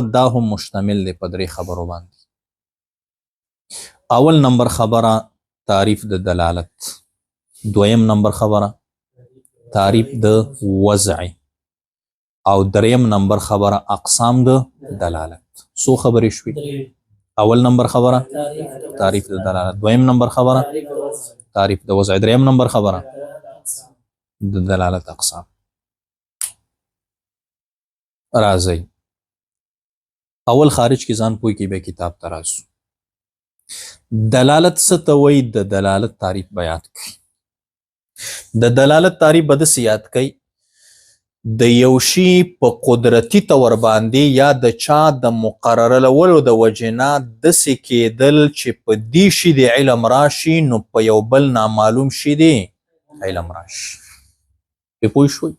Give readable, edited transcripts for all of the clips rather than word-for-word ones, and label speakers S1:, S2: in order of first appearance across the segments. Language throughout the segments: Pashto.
S1: دا هم مشتمل دی په درې خبرو باندې. اول نمبر خبره تعریف د دلالت، دویم نمبر خبره تعریف د وضع، او دریم نمبر خبره اقسام د دلالت. څو خبرې شوي؟ اول نمبر خبره تعریف د دلالت، دویم نمبر خبره تعریف د وضع، دریم نمبر خبره د دلالت اقسام. راځئ اول خارج کې ځان پوه کې به کتاب ته راسو. دلالت څه ته وایي؟ د دلالت تعریف به یاد کړئ. د دلالت تعریف به داسې یاد کړئ: د یو شي په قدرتي طور باندې یا د چا د مقررولو د وجې نه داسې کېدل چې په دې شي د علم راشي نو په یو بل نامعلوم شي د علم راشي. پې پوه شوئ؟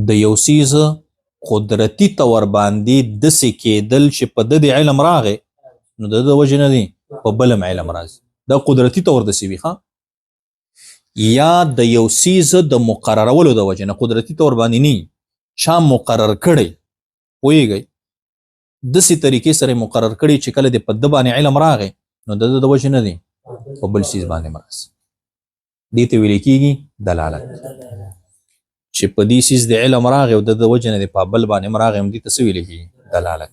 S1: د یو څیز قدرتي طور باندې داسې کېدل چې په د علم راغی نو د وجې نه دی په بل هم علم راځي. دا قدرتي طور داسې وي. یا د یو څیز د مقررولو د وجې نه قدرتي طور باندې نه چا مقرر کړی، پوهېږئ، داسې طریقې سره مقرر کړی چې کله د په ده باندې علم راغی نو د وجې نه دی په بل څیز باندې مرسي. دې ته ویل کېږي دلالت. چې په دې څیز د علم راغی او د وجې نه دی په بل باندې راغی دې ته څه ویل کېږي؟ دلالت.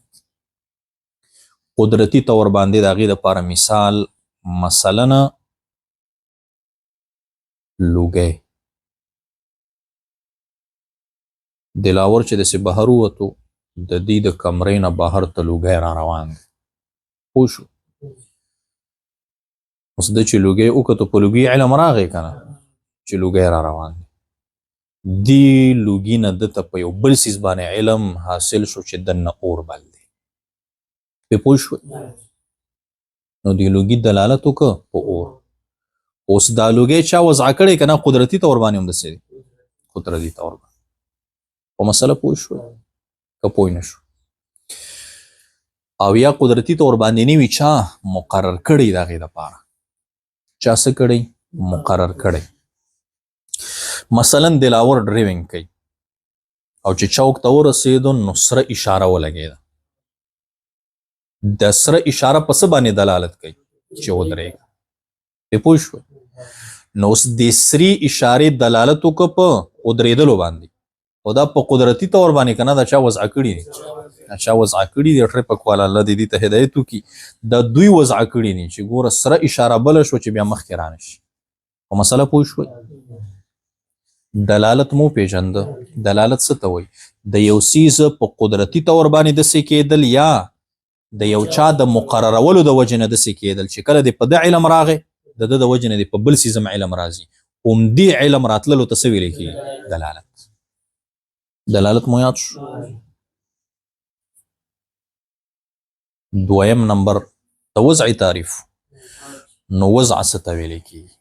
S1: قدرتي طور باندې د هغې دپاره مثال مثلا لوګی. دلاور چې داسې بهر ووتو د دې د کمرې نه بهر ته لوګی را روان دی. پوه شو؟ اوس ده چې لوګی وکتو په لوګي علم راغی که نه چې لوګی را روان دی. دې لوګي نه ده ته په یو بل څیز باندې علم حاصل شو چې دننه اور بل دی. پې پوه شوئ؟ نو دې لوګي دلالت وکړه په اور. اوس دا لوګی چا وضع کړی که نه قدرتي طور باندې هم داسې دی، قدرتي طور باندې. په مسله پوه شوئ که پوه نه شو؟ او یا قدرتي طور باندې نه وي چا مقرر کړی د هغې دپاره، چا څه کړی؟ مقرر کړی. مثلا دلاور ډریونګ کوي او چې چوک ته ورسېدو نو سره اشاره ولګېده. د سره اشاره په څه باندې دلالت کوي؟ چې ودرېږه. پې پوه شوئ؟ نو اوس د سري اشارې دلالت وکړه په ودرېدلو باندې، او دا په قدرتي طور باندې که نه دا چا وضع کړي دي؟ چا وضع کړي دي. ټریپک والا الله دې دې ته هدایت وکړي. دا دوی وضع کړي دي چې ګوره سره اشاره بله شوه چې بیا مخکې رانه شي. په مسله پوه شوئ؟ دلالت مو پېژنده. دلالت څه ته وایي؟ د یو څیز په قدرتي طور باندې داسې کېدل یا د یو چا د مقررولو د وجې نه داسې کېدل چې کله د په ده علم راغی د ده د وجې نه د په بل څیز هم علم راځي. همدې علم راتللو ته څه ویلی کېږي؟ دلالت. دلالت مو یاد شو؟ دویم نمبر د وضع تعریف. نو وضع څه ته ویلی کېږي؟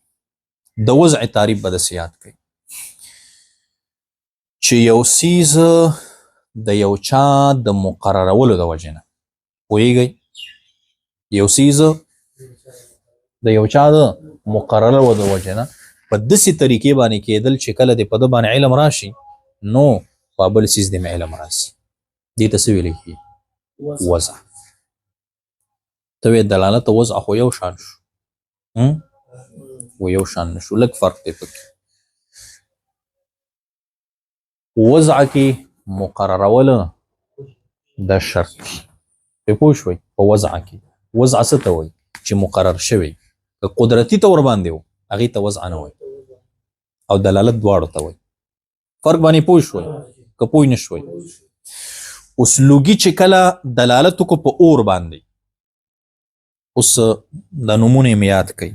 S1: د وضع تعریف به داسې یاد کړئ چې یو څیز د یو چا د مقررولو د وجې نه، پوهېږئ، یو څیز د یو چا د مقررولو د وجې نه په داسې طریقې باندې کېدل چې کله د په ده باندې علم راشي نو په بل څیز د علم راشي. دې ته څه ویلی کېږي؟ وضع. ته وایې دلالت او وضع خو یو شان شو. و یو شان نه شو، لږ فرق دی پکې. وضع کې مقرروله د شرط. پې پوه شوئ؟ په وضع کې وضع څه ته وایي؟ چې مقرر شوی. که قدرتي طور باندې و هغې ته وضع نه وایي، او دلالت دواړو ته وایي. فرق باندې پوه شوئ که پوه نه شوئ؟ اوس لوګي چې کله دلالت وکړو په اور باندې، اوس د نومونه یې یاد کړئ.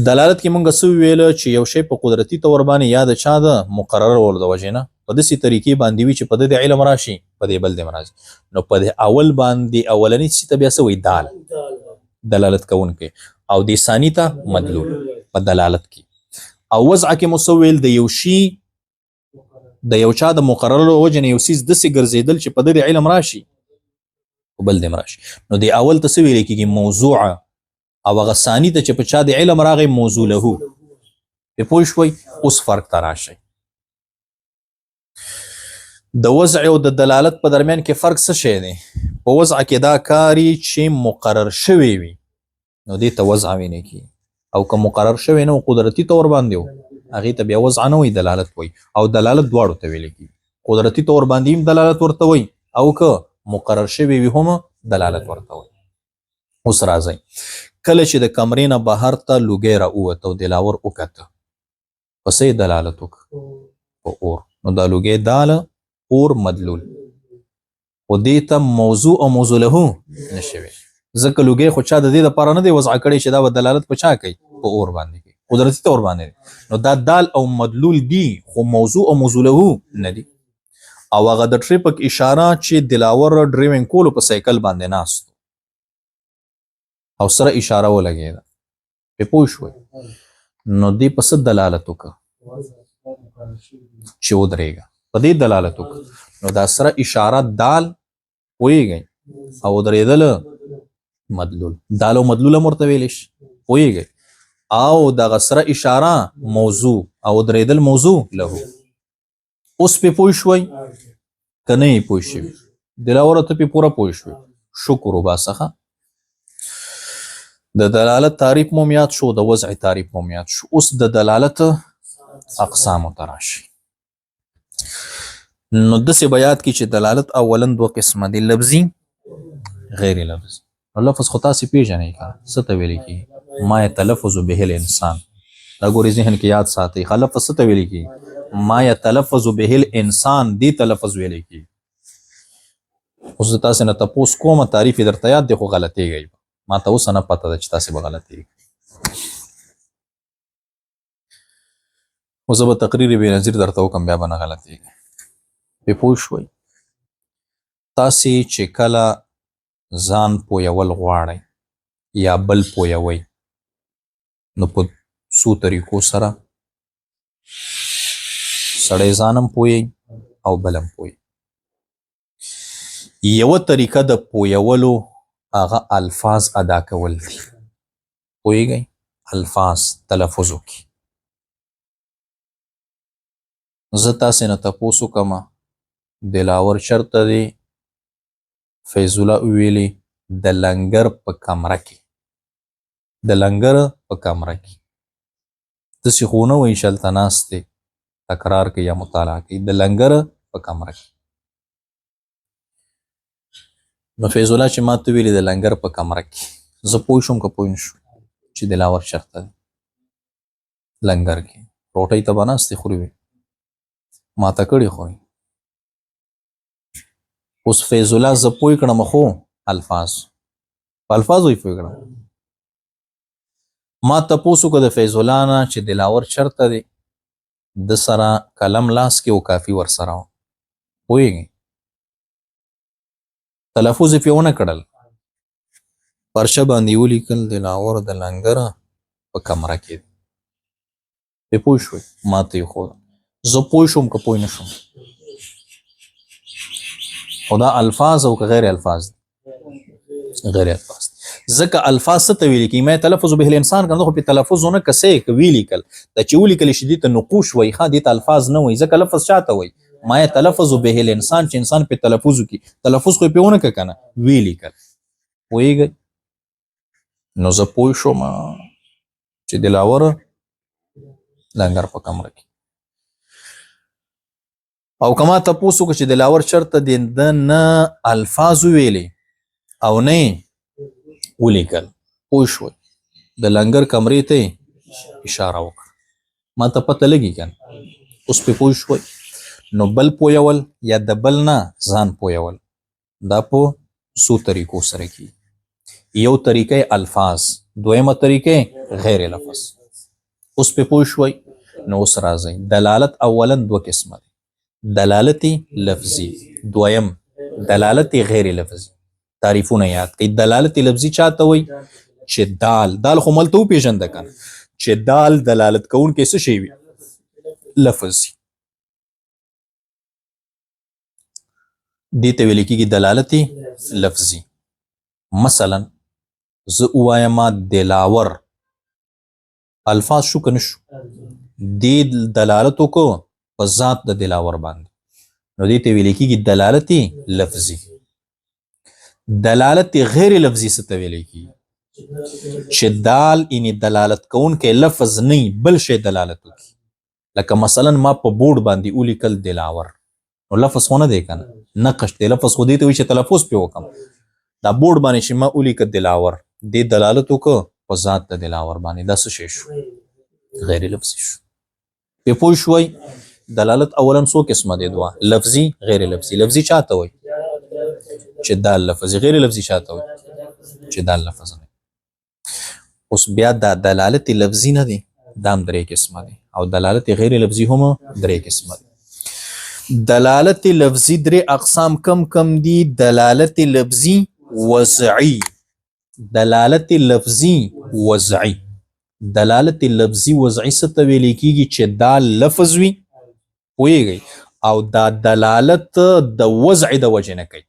S1: دلالت کې مونږ څه وویله چې یو شی په قدرتي طور باندې یا د چا د مقررولو د وجې نه په داسې طریقې باندې وي چې په ده د علم راشي په دې بل دې راځي. نو په دې اول باندې اولني څه ته بیا څه وایي؟ دال، دلالت کوونکی. او دې ثاني ته مدلول په دلالت کې. او وضع کې مو څه ویل؟ د یو شي د یو چا د مقررولو د وجې نه یو څیز داسې ګرځېدل چې په ده د علم راشي په بل دې راشي. نو دې اول ته څه ویلی کېږي؟ موضوعه. او هغه ثاني ته چې په چا د علم راغی موضوع له. پې پوه شوئ؟ اوس فرق ته راشئ. د وضع او د دلالت په درمیان کې فرق څه شی دی؟ په وضع کې دا کاری چې مقرر شوی وي نو دې ته وضع ویل کېږي، او که مقرر شوی نه قدرتي طور باندې و هغې ته بیا وضع نه وایي، دلالت وایي. او دلالت دواړو ته ویل کېږي، قدرتي طور باندې هم دلالت ورته وایي او که مقرر شوی وي هم دلالت ورته وایي. اوس راځئ، کله چې د کمرې نه بهر ته لوګی راووت او دلاور وکته په څه یې دلالت وکړه؟ په اور. نو دا لوګی داله اور مدلول، خو دې ته موضوع او موضوع له نشي ویلی، ځکه لوګی خو چا د دې دپاره نه دی وضع کړی چې دا به دلالت په چا کوي؟ په اور باندې کوي، قدرتي طور باندې دی. نو دا دال او مدلول دي خو موضوع او موضوع له نه دي. او هغه د ټریپک اشاره چې دلاور ډریوینګ کولو په سایکل باندې ناست او سره اشاره ولګېده، پې پوه شوئ؟ نو دې په څه دلالت وکړه؟ چې ودرېږه، په دې دلالت وکړه. نو دا سره اشاره دال پوهېږئ او ودرېدله مدلول، دال او مدلول هم ورته ویلی شي، پوهېږئ؟ او دغه سره اشاره موضوع او ودرېدل موضوع له. اوس پې پوه شوئ که نه یې پوه شوي؟ دلاوره ته پې پوره پوه شوئ، شکر وباسه. د دلالت تعریف مو یاد شو، د وضع تعریف مو یاد شو. اوس د دلالت اقسامو ته راشي. نو داسې به یاد کړي چې دلالت اولا دوه قسمه دي، لفظي غیر لفظي. نو لفظ خو تاسې پېژنئ که څه ته ویلې کېږي؟ ما یتلفظ به الانسان. دا ګورې ذهن کې یاد ساتئ، ښه لفظ څه ته ویلې کېږي؟ ما یتلفظ به الانسان، دې ته لفظ ویلې کېږي. اوس زه تاسې نه تپوس کومه تعریف یې درته یاد دی خو غلطېږئ، ما ته اوسه نه پته ده چې تاسې به غلطېږئ. خو زه به تقریر بېنظیر درته وکړم بیا به نه غلطېږئ. پې پوه شوئ؟ تاسې چې کله ځان پویول غواړئ یا بل پویوئ نو په څو طریقو سره سړی ځان هم پویي او بل هم پویي. یوه طریقه د پویولو هغه الفاظ ادا کول دي، پوهیږئ؟ الفاظ تلفظ وکړي. زه تاسې نه تپوس وکړمه دلاور چېرته دی؟ فیض الله وویلې د لنګر په کمره کې، د لنګر په کمره کې. داسې خو نه وایي چې هلته ناست دی تکرار کوي یا مطالعه کوي، د لنګر په کمره کې. نو فیض الله چې ما ته ویلې د لنګر په کمره کې، زه پوه شوم که پوه نه شوم چې دلاور چېرته دی؟ لنګر کې. روټۍ ته به ناستې خوري وي، ماته کړې خوري. اوس فیض الله زه پوه کړم خو الفاظ په الفاظو یې پوه کړم. ما تپوس وکړه د فیض الله نه چې دلاور چېرته دی؟ د سره قلم لاس کې و کافي ورسره و، پوهېږئ؟ تلفظ یې پې ونه کړل، پرچه باندې یې ولیکل دلاور د لنګره په کمره کې دی. پې پوه شوئ؟ ما ته یې ښوده، زه پوه شوم که پوه نه شوم؟ خو دا الفاظ او که غیر الفاظ دي؟ غیر الفاظ دي. ځکه الفاظ څه ته ویلې کېږي؟ ما تلفظ به الانسان کنه، خو پې تلفظ ونه که څه یې که ویلیکل، دا چې ولیکل شي دې ته نقوش وایي، ښه دې ته الفاظ نه وایي. ځکه لفظ چا ته وایي؟ ما تلفظ به الانسان، چې انسان پې تلفظ وکړي. تلفظ خو یې پې ونه که که نه ویلیکل، پوهېږئ؟ نو زه پوه شوم چې دلاور لنګر په کمره کې. او که ما تپوس وکړه چې دلاور چېرته دی، د نه الفاظ وویلې او نه یې ولیکل، پوه شوئ؟ د لنګر کمرې ته یې اشاره وکړه، ما ته پته لګي که نه؟ اوس پې پوه شوئ؟ نو بل پویول یا د بل نه ځان پویول دا په څو طریقو سره کېږي. یو طریقه الفاظ، دویمه طریقه غیر لفظ. اوس پې پوه شوئ؟ نو اوس راځئ، دلالت اولا دوه قسمه دی، دلالت لفظي، دویم دلالت غیر لفظي. تعریفونه یاد کړئ. دلالت لفظي چاته وایي؟ چې دال خو ملته وپېژنده که نه، چې دال دلالت کوونکی څه شی وي؟ لفظ. دې ته ویل کېږي دلالت لفظي. مثلا زه ووایم دلاور، الفاظ شو که نه شو؟ دې دلالت وکړو په ذات د دلاور باندې. نو دې ته ویل کېږي دلالت لفظي. دلالت غیر لفظي څه ته ویل کېږي؟ چې دال یعنې دلالت کوونکی لفظ نه بل شی دلالت وکړي. لکه مثلا ما په بورډ باندې ولیکل دلاور، نو لفظ خو نه دی که نه؟ نقش دی. لفظ خو دې ته وایي چې تلفظ پرې وکړم. دا بورډ باندې چې ما ولیکه دلاور، دې دلالت وکړه په ذات د دلاور باندې. دا څه شی شو؟ غیر لفظي شو. پې پوه شوئ؟ دلالت اولا څو قسمه دی؟ دوه، لفظي غیر لفظي. لفظي چاته وایي؟ چې دال لفظي. غیر لفظي چاته وایي؟ چې دال لفظ نه. اوس بیا دا دلالت لفظي نه دی، دا هم درې قسمه دی، او دلالت غیر لفظي هم درې قسمه دی. دلالت لفظي درې اقسام کم کم دي؟ دلالت لفظي وضعي، دلالت لفظي وضعي. دلالت لفظي وضعي څه ته ویل کېږي؟ چې دا لفظ وي، پوهېږئ، او دا دلالت د وضع د وجې نه کوي.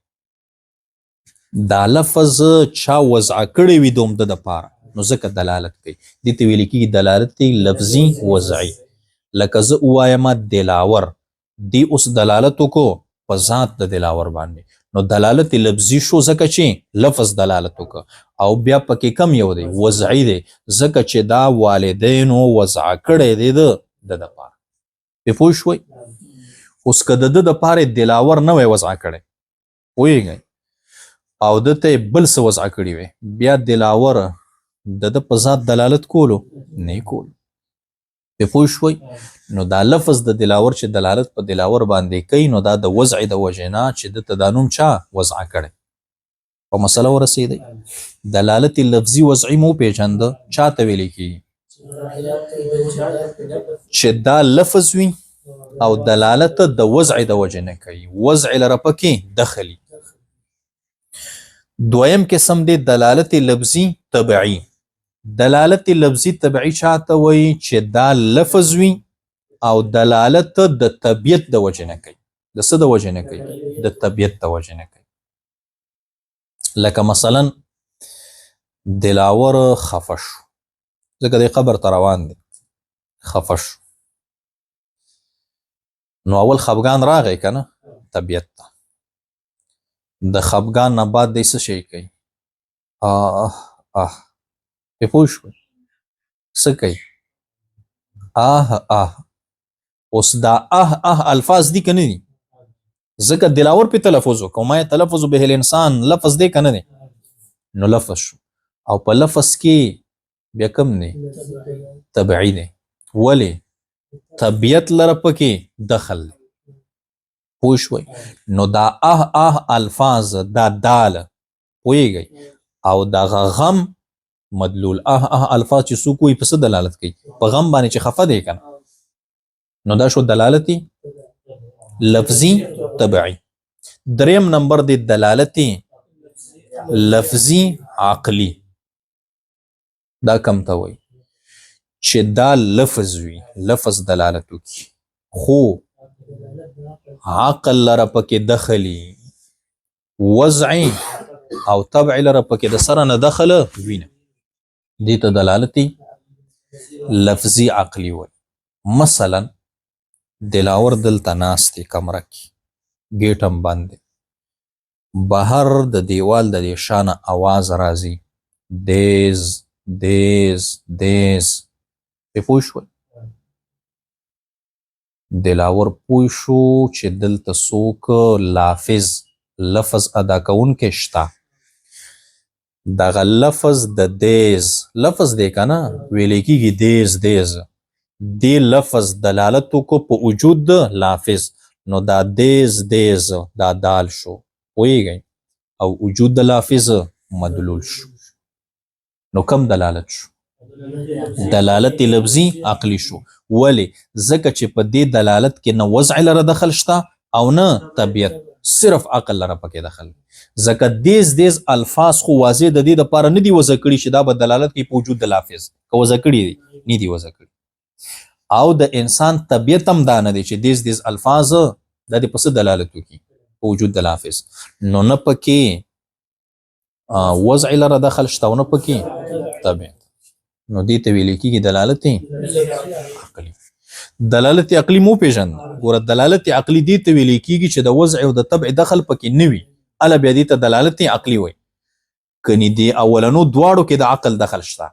S1: دا لفظ چا وضع کړی وي د عمده دپاره، نو ځکه دلالت کوي. دې ته ویل کېږي دلالت لفظي وضعي. لکه زه ووایم دلاور، دې اوس دلالت وکړو په ذات د دلاور باندې، نو دلالت لفظي شو ځکه چې لفظ دلالت وکړه. او بیا پکې کم یو دی؟ وضعي دی، ځکه چې دا والدینو وضع کړی دی د دپاره. پې پوه شوئ؟ اوس که د ده دپاره دلاور نه وی وضع کړی، پوهېږئ، او ده ته بل څه وضع کړي وی، بیا دلاور د ده په ذات دلالت کولو نه یې کولو. پې پوه شوئ؟ نو دا لفظ د دلاور چې دلالت په دلاور باندې کوي، نو دا د وضع د وجې نه چې ده ته دا نوم چا وضع کړی. په مسله ورسېدئ؟ دلالت لفظي وضعي مو پېژانده، چا ته ویلی کېږي؟ چې دا لفظ وي او دلالت د وضع د وجې نه کوي، وضع لره پکې دخلي. دویم قسم دی دلالت لفظي طبعي. دلالت لفظي طبعي چاته وایي؟ چې دا لفظ وي او دلالت د طبیعت د وجې نه کوي. د څه د وجې نه کوي؟ د طبیعت د وجې نه کوي. لکه مثلا دلاور خفه شو، ځکه دی قبر ته روان دی، خفه شو. نو اول خفګان راغی که نه طبیعت ته، د خفګان نه بعد دی څه شی کوي؟ پې پوه شوئ؟ څه کوي؟ اوس دا الفاظ دي که نه دي؟ ځکه دلاور پې تلفظ وکړو، ما یې تلفظ به الانسان لفظ دی که نه دی؟ نو لفظ شو. او په لفظ کې بیا کم دی؟ طبعي دی. ولې؟ طبیعت لره پکې دخل دی. پوه شوئ؟ نو دا الفاظ، دا دال، پوهېږئ، او دغه غم مدلول الفاظ چې څوک وایي په څه دلالت کوي؟ په غم باندې چې خفه دی که نه، نو دا شو دلالت لفظي طبعي. دریم نمبر دی دلالت لفظي عقلي. دا کم ته وایي؟ چې دا لفظ وي، لفظ دلالت وکړي، خو عقل لره پکې دخلي، وضعي او طبعي لره پکې د سره نه دخله وینه. دې ته دلالت لفظي عقلي وایي. مثلا دلاور دلته ناست دی کمره کې، ګیټ هم بند دی، بهر د دیوال د دې شانه اواز راځي، دیز دیز دیز. پې پوه شوئ؟ دلاور پوه شو چې دلته څوک لفظ ادا کوونکی شته. دغه لفظ د دیز لفظ دی که نه؟ ویلی کېږي دیز دیز. دې لفظ دلالت وکړو په وجود د لافظ، نو دا دیز دیز دا دال شو، پوهېږئ، او وجود د لافظ مدلول شو. نو کم دلالت شو؟ دلالت لفظي عقلي شو. ولې؟ ځکه چې په دې دلالت کې نه وضع لره دخل شته او نه طبیعت، صرف عقل لره پکې دخل. ځکه دیز دیز الفاظ خو واضح د دې دپاره نه دي وضع کړي چې دا به دلالت کوي په وجود د لافظ. که وضع کړي دي؟ نه دي وضع کړي. او د انسان طبیعت هم دا نه دی چې دیز دیز الفاظ دا دې په څه دلالت وکړي؟ په وجود د لافظ. نو نه پکې وضع لره دخل شته او نه پکې طبیعت. نو دې ته ویل کېږي دلالت عقلي. دلالت عقلی مو پیژند ګوره دلالت عقلی دې ته ویل کېږي چې د وضع او د تبع دخل پکې نه وي اله بیا دې ته دلالت عقلی وایي کني دې اولنو دواړو کې د عقل دخل شته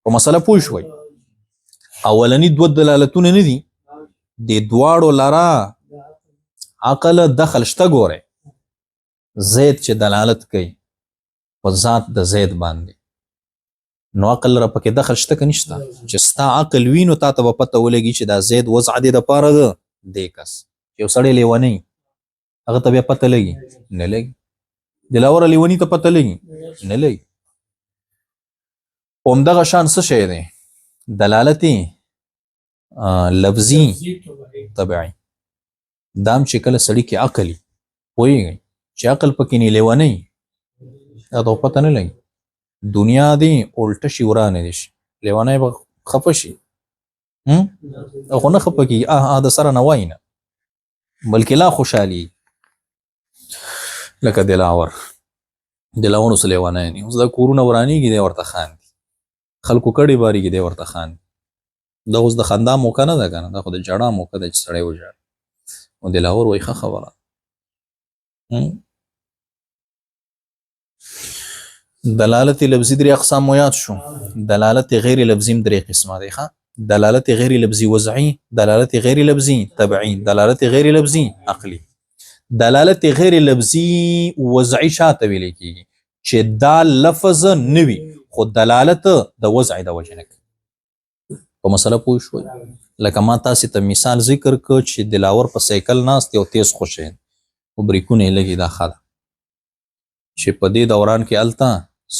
S1: په مسله پوه شوئ اولنی دوه دلالتونه نه دي د دواړو لره عقل دخل شته ګوره زید چې دلالت کوي په ذات د زید باندې نو عقل را پکې دخل شته که نشته چې ستا عقل وي نو تا ته به پته ولګي چې دا زید وضع دی دپاره ده دې کس چې یو سړی لیونی هغه ته بیا پته لګي نه لګي دلاوره لیوني ته پته لګي نه لګي همدغه شان څه شی دی دلالت لفظي طبعي دام چې کله سړي کې عقل پوهېږي چې عقل پکې نه لیونی دا ته پته نه لګي دنیا دی الټه شي ورانه دي شي لیونی به خفه شي خو نه خفه کېږي د سره نه وایي نه بلکې لا خوشحالي لکه دلاور اوس لیونی نه اوس دا کورونه ورانېږي دی ورته خاندي خلکو کډې بارېږي دی ورته خاندي دا اوس د خندا موقع نه ده که نه دا خو د ژړا موقع ده چې سړی وژاړي نو دلاور وایي ښه خبره دلالت لفظي درې اقسام مو یاد شو دلالت غیر لفظي هم درې قسمه دی ښه دلالت غیر لفظي وضعي دلالت غیر لفظي طبعي دلالت غیر لفظي عقلي دلالت غیر لفظي وضعي شاته ویل کېږي چې دا لفظ نه وي خو دلالت د وضع د وجې نه کوي په مسله پوه شوئ لکه ما تاسې ته مثال ذکر کړ چې دلاور په سایکل ناست یو تیز خوشی خو بریکونه یې لګي دا ښه ده چې په دې دوران کې هلته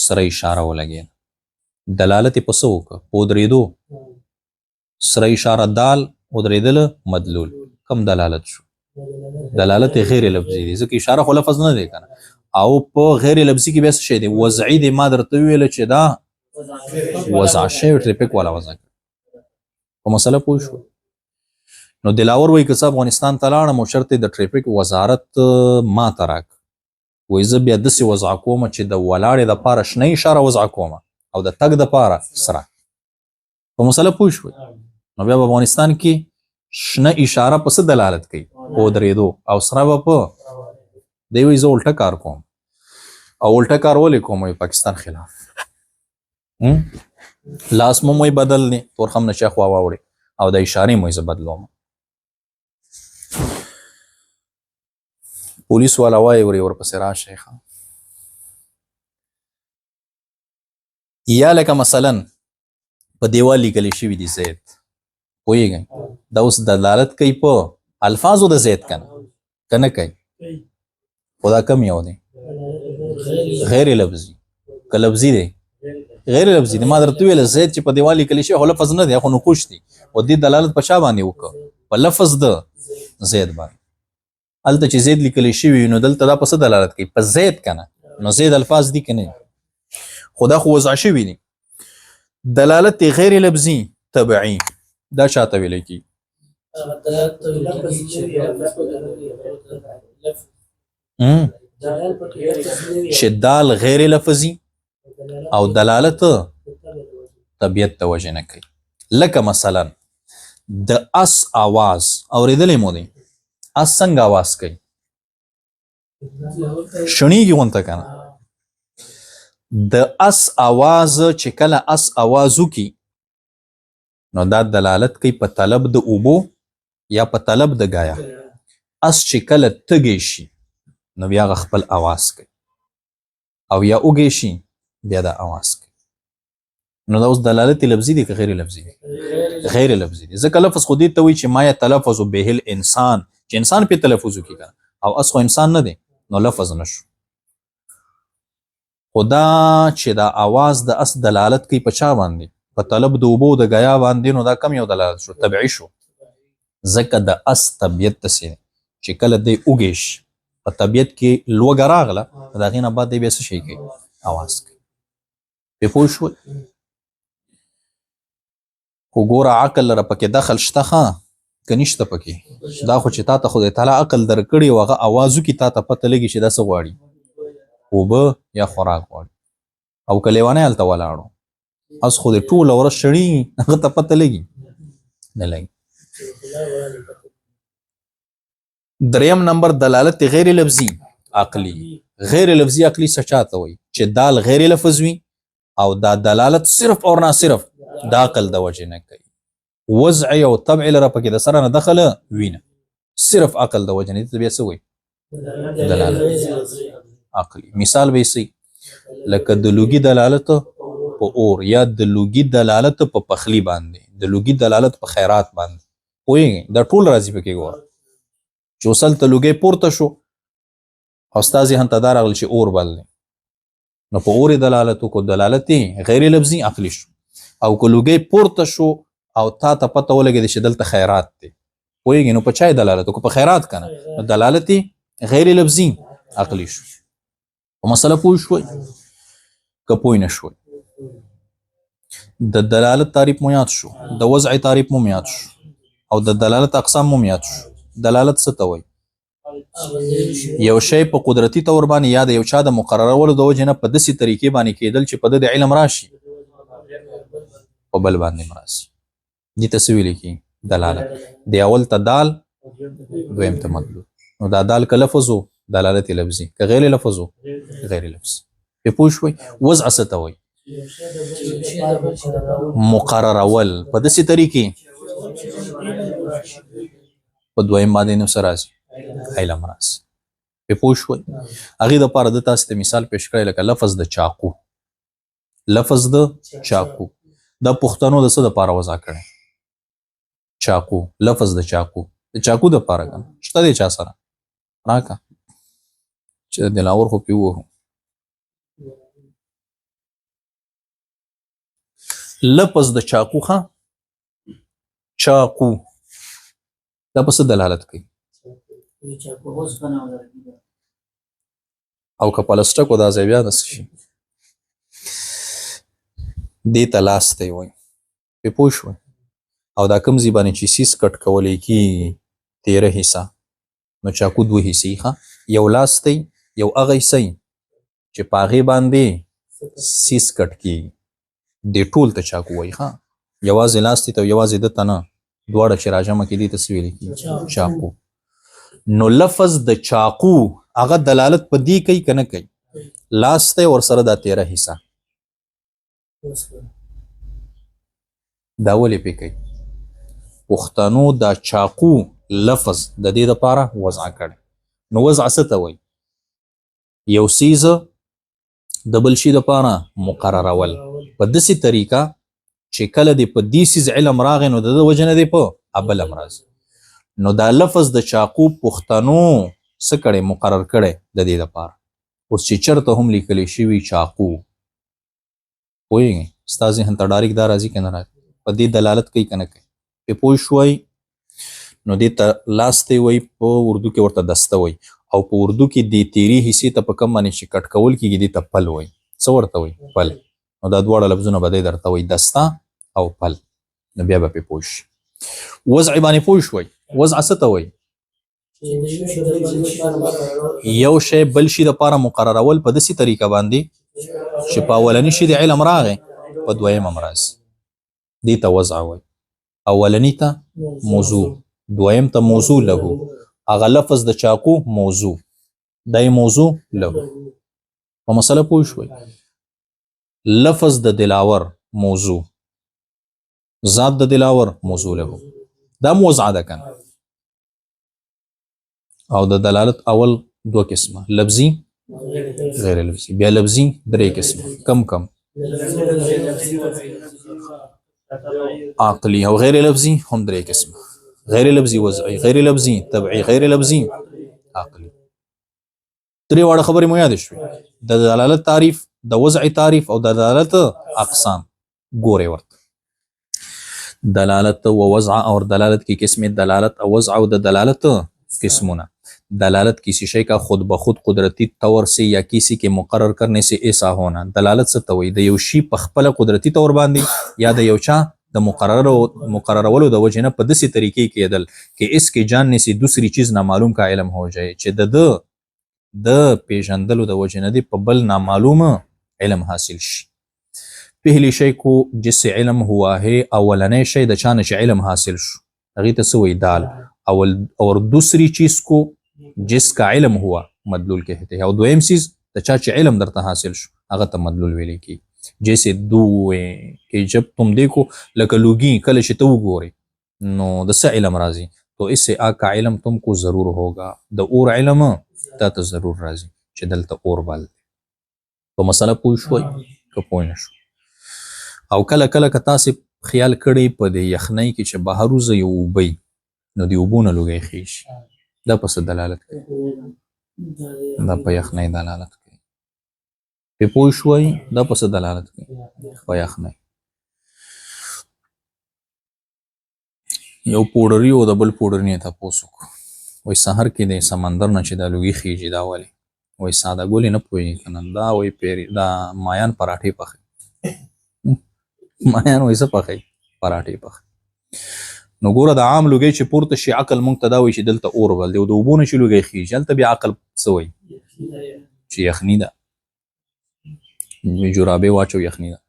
S1: سره اشاره ولګېده دلالت یې په څه وکړه په ودرېدو سره اشاره دال ودرېدله مدلول کم دلالت شو دلالت غیر لفظي دی ځکه اشاره خو لفظ نه دی که نه او په غیر لفظي کې بیا څه شی دی وضعي دی ما درته وویله چې دا وضع شوی ټریفک والا وضع کوي په مسله پوه شو نو دلاور وایي که څه افغانستان ته لاړم او شرط د ټریفک وزارت ما ته راک وایي زه بیا داسې وضع کومه چې د ولاړې دپاره شنه اشاره وضع کومه او د تګ دپاره سره په مسله پوه شوئ نو بیا په افغانستان کې شنه اشاره په څه دلالت کوي په ودرېدو او سره به په دی وایي زه الټه کار کوم او الټه کار ولې کوم وایي پاکستان خلاف لاس مو وایي بدل دی تورخم نه شاخوا واوړې او د اشارې مو زه بدلوم پولیس والا وایي ورپسې راشئ یا لکه مثلا په دیوال لیکلی شوي دي زید پوهېږئ دا اوس دلالت کوي په الفاظو د زید که نه کوي خو دا کم یو دی غیر لفظي که لفظي دی غیر لفظي دی ما درته وویله زید چې په دیوال لیکلی شوی خو لفظ نه دی خو نقوش دی او دې دلالت په چا باندې وکړه په لفظ د زید باندې هلته چې زید لیکلی شوي نو دلته دا په څه دلالت کوي په زید که نه نو زید الفاظ دي که نه خو دا خو وضع شوي دي دلالت غیر لفظي طبعي دا چاته ویلی کېږي چې دال غیر لفظي او دلالت طبیعت د وجې نه کوي لکه مثلا د اس آواز اورېدلی مو دی اس څنګه آواز کوي شنیږي غونته که نه د اس آواز چې کله اس آواز وکړي نو دا دلالت کوي په طلب د اوبو یا په طلب د ګایا اس چې کله تږی شي نو بیا هغه خپل آواز کوي او یا اوږی شي بیا دا آواز کوي نو دا اوس دلالت لفظي دی که غیر لفظي دی غیر لفظي دی ځکه لفظ خو دې ته وایي چې ما یتلفظ به الانسان چې انسان پې تلفظ وکړي که او اس خو انسان نه دی نو لفظ نه شو خو دا چې دا آواز د اس دلالت کوي په چا باندې په طلب د اوبو د ګیا باندې نو دا کم یو دلالت شو طبعي شو ځکه د اس طبیعت داسې دی چې کله دی اوږی شي په طبیعت کې لوږه راغله د هغې نه بعد دی بیا څه شی کوي آواز کوي پې پوه شوئ خو ګوره عقل لره پکې دخل شته ښه که نشته پکې دا خو چې تا ته خدای تعالی عقل درکړي او هغه آواز وکړي تا ته پته لګي چې دا څه غواړي اوبه یا خوراک غواړي او که لیونی هلته ولاړو اس خو دې ټوله ورځ شړي هغه ته پته لګي نه لګي دریم نمبر دلالت غیر لفظي عقلی. غیر لفظي عقلی څه چاته وي چې دال غیر لفظ وي او دا دلالت صرف او نه صرف د عقل د وجې نه کوي. وضع او طبع لره پکې د سره نه دخله وینه، صرف عقل د وجې نه. دې بیا څه وایي؟ دلالت عقلی. مثال به سي لکه د لوګي دلالت په اور، یا د لوګي دلالت په پخلی باندې، د لوګي دلالت په خیرات باندې. پوهېږئ دا ټول راځي پکې. ګوره چې وصل ته لوګی پورته شو او ستا ذهن ته دا راغلی چې اور بل دی، نو په اور دلالت وکړو، دلالت غیر لفظي عقلي شو. او که لوګی پورته شو او تا ته پته ولګېده چې دلته خیرات دی، پوهېږي نو په چا دلالت وکړو؟ په خیرات که نه، نو دلالت غیر لفظي عقلي شو. په مسله پوه شوئ که پوه نه شوئ؟ د دلالت تعریف مو یاد شو، د وضع تعریف مو یاد شو، او د دلالت اقسام مو یاد شو. دلالت څه ته وایي؟ یو شی په قدرتي طور باندې یا د یو چا د مقررولو د وجې نه په داسې طریقې باندې کېدل چې په ده د علم راشي، په بل باندې راشي. دې ته څه ویلی کېږي؟ دلالت. د اول ته دال، دویم ته مدلول. نو دا دال که لفظ و دلالت لفظي، که غیر لفظ و غیر لفظي. پې پوه شوئ؟ وضع څه ته وایي؟ مقررول په داسې طریقې په دویم باندې نو څه راځي؟ علم راځي. پې پوه شوئ؟ هغې دپاره ده تاسې ته مثال پیش کړی لکه لفظ د چاقو. لفظ د چاقو دا پښتنو د څه دپاره وضع کړی؟ چاقو. لفظ د چاقو، د چاقو دپاره که نه شته دی چا سره؟ راکه چې د دلاور خو پې ووهو. لفظ د چاقو ښه، چاقو دا په څه دلالت کوي؟ او که پلسټک و دا ځای بیا داسې شي، دې ته لاستی وایي. پې پوه شوئ؟ او دا کوم ځای باندې چې سیس کټ کولی کېږي تیره حصه، نو چاقو دوه حصې ښه، یو لاستی، یو هغه حصه چې په هغې باندې سیس کټ کېږي، دې ټول ته چاقو وایي ښه. یوازې لاستي ته او یوازې ده ته نه، دواړه چې راجمع کړي دې ته څه ویلی کېږي؟ چاقو. نو لفظ د چاقو هغه دلالت په دې کوي که نه کوي؟ لاستی ورسره دا تیره حصه، دا ولې پې کوي؟ پښتنو دا چاقو لفظ د دې دپاره وضع کړی. نو وضع څه ته وایي؟ یو څیز د بل شي دپاره مقررول په داسې طریقه چې کله دې په دې څیز علم راغی نو د ده وجه نه دی په بل هم راځي. نو دا لفظ د چاقو پښتنو څه کړی؟ مقرر کړی د دې دپاره. اوس چې چېرته هم لیکلی شوي چاقو، پوهېږئ ستا ذهن ته ډایرکټ دا راځي که نه راځي؟ په دې دلالت کوي که نه کوي؟ پې پوه شوئ؟ نو دې ته لاستی وایي، په اردو کې ورته دسته وایي، او په اردو کې دې تیرې حصې ته په کوم باندې چې کټ کول کېږي دې ته پل وایي. څه ورته وایي؟ پل. نو دا دواړه لفظونه به دی درته وایي، دسته او پل. نو بیا به پې پوه شي. وضع باندې پوه شوئ؟ وضع څه ته وایي؟ یو شی بل شي دپاره مقررول په داسې طریقه باندې چې په اولني شي د علم راغی په دویم هم راځي. دې ته وضع وایي. اولني ته موضوع، دویم ته موضوع له. هغه لفظ د چاقو موضوع، دای موضوع له. په مسله پوه شوئ؟ لفظ د دلاور موضوع، ذات د دلاور موضوع له. دا وضع ده کنه. او د دلالت اول دو قسمه، لفظي غیر لفظي. بیا لفظي درې قسمه، کم عقلي او غیر لفظي هم درې قسمه. غیر لفظي وضعي، غیر لفظي تبعي، غیر لفظي عقلي. درې واړه خبرې مو یاد شوې، د دلالت تعریف، د وضع تعریف او د دلالت اقسام. ګورئ ورته دلالت و وضع اور دلالت کی قسم دلالت او وضع او د دلالت قسمونه. دلالت किसी शय का खुद बखुद कुदरती तौर से या किसी के मुकर्रर करने से ऐसा होना. दलालत څه ته وایي؟ د یو شي په خپله قدرتي طور باندې یا د یو چا د مقررولو د وجې نه په داسې طریقې کېدل که اس के जानने से दूसरी चीज नामालूम का علم हो जाए، چې د پیژندلو د وجې نه دی په بل نامعلومه علم حاصل شي. پهلی شی کو جس سے علم ہوا ہے، اولنی شی د چانه چې علم حاصل شو، هغه ته څه وایي دال. اور دوسری چیز کو جس کا علم ہوا مدلول کہتے ہیں. او دویم چیز د چا چې علم درته حاصل شو هغه ته مدلول ویل کی. جیسے دوے کہ جب تم دیکھو لکه لوگی کله چې ته وګوري نو د څه علم راځي تو اس سے آ کا علم تم کو ضرور ہوگا. د اور علم تا ته ضرور راځي چې دلته اور بل. په مسله پوه شوي که پوه نه شو. او کله کله که تاسې خیال کړی په د یخنۍ کې چې بهر وځئ یو اوبئ نو د اوبو نه لوګی خیږي. دا په څه دلالت کوي؟ دا په یخنۍ دلالت کوي. پې پوه شوئ؟ دا په څه دلالت کوي؟ په یخنۍ. یو پوډري او د بل پوډري نه تپوس وکړو. وایي سهار کې د سمندر نه چې دا لوګي خیږي دا ولې؟ وایي ساده ګلې نه پوهېږي که نه. دا وایي دا مایان پراټې پخوي. مایان وایي څه پخوي؟ پراټې پخوي. نو ګوره د عام لوګی چې پورته شي عقل مونږ ته دا وایي چې دلته اور بل دی او د اوبو نه چې لوګی خیږي هلته بیا عقل څه وایي؟ چې یخني ده. جرابې واچو یخني ده.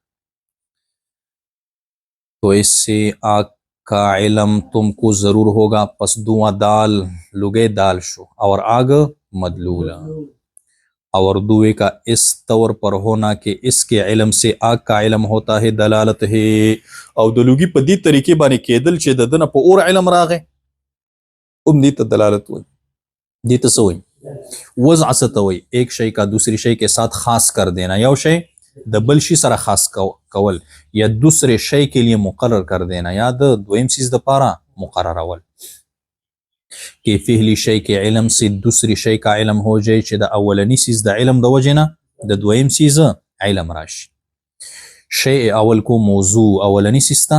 S1: تو اس سے آگ کا علم تم کو ضرور ہوگا. پس دواں دال لگے دال شو اور آگ مدلولا. اور دوے کا اس طور پر ہونا کہ اس کے علم سے آگ کا علم ہوتا ہے دلالت ہے. او د لوګي په دې طریقې باندې کېدل چې د دنه په اور علم راغی هم دې ته دلالت وایي. دې ته څه وایي؟ وضع څه ته وایي؟ ایک شی کا دوسری شی کے ساتھ خاص کر دینا. یو شی د بل شي سره خاص کول یا دوسرے شی کے لیے مقرر کر دینا یا د دویم چیز د پاره مقررول. کہ فعلی شی کے علم سے دوسری شی کا علم ہو جائے چې د اولنی چیز د علم د وجه نه د دویم چیز علم راشي. شی اول کو موضوع اولنی چیز ته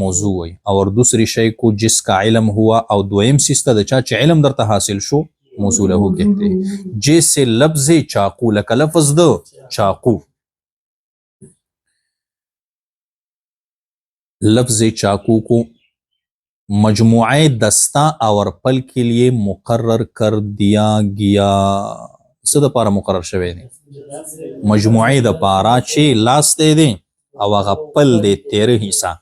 S1: موضوع وي. اور دوسری شی کو جس کا علم ہوا او دویم چیز ته د چا چې علم درته حاصل شو موضوع له کہتے ہیں. جیسے لفظ چاقو لکه لفظ د چاقو. لفظ چاقو کو مجموعه دستا اور پل کے لیے مقرر کر دیا گیا. څه د پاره مقرر شوی دی؟ مجموعه د پاره چې لاس دی دی او هغه پل دی 13 حصہ.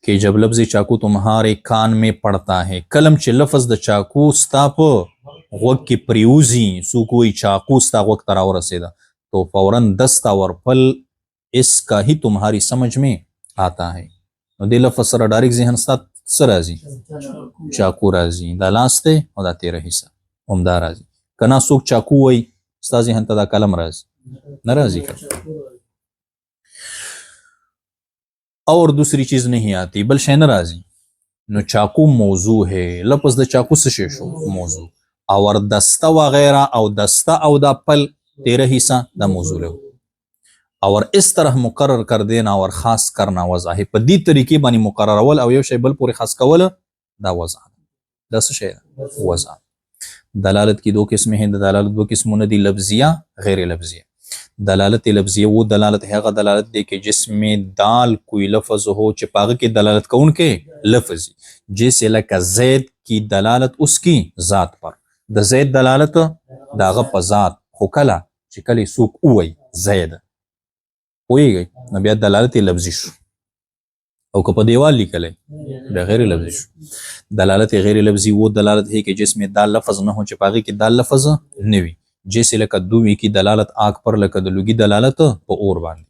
S1: کہ جب لفظ چاقو تمہارے کان میں پڑتا ہے. کلم چې لفظ د چاقو ستا په غوږ کې پریوزي څوک وایي چاقو ستا غوږ ته راورسېده تو فوراً دست اور پل اس کا ہی تمہاری سمجھ میں آتا ہے. نو دې لفظ سره ډایرکټ ذهن ستا څه راځي؟ چاقو راځي. دا لاس دی او دا 13 حصہ همدا راځي. که نه څوک چاقو وایي ستا ذهن ته دا قلم راځي؟ نه راځي. اور دوسری چیز نہیں آتی بل شے نه راځي. نو چاقو موضوع ہے. لفظ د چاقو څه شی شو؟ موضوع. اور دسته وغیرہ او دسته او دا پل 13 حصہ دا موضوع له. اور اس طرح مقرر کر دینا اور خاص کرنا وضع ہے. په دې طریقې باندې مقررول او یو شی بل پورې خاص کول دا وضع ده. دا څه شی ده؟ وضع. دلالت کی دو قسمیں ہیں. دلالت دو قسمونه دي لفظیه غیر لفظیه. دلالت لفظیه وہ دلالت هغه دلالت دی کہ جس میں دال کوئی لفظ ہو چې پاغه کې دلالت کون کې لفظی. جیسے لکه زید کی دلالت اس کی ذات پر. د زید دلالت داغه په ذات خو کله چې کله څوک وایي زید پوهیږئ نو بیا دلالت لفظي شو. او که په دیوال لیکلی بیا غیر لفظي شو. دلالت غیر لفظی وہ دلالت ہے کہ جس میں دال لفظ نہ ہو چې پاغه کې دال لفظ نه وي. جیسے لکه دوی کی دلالت آگ پر لکه د لوګي دلالت په اور باندې.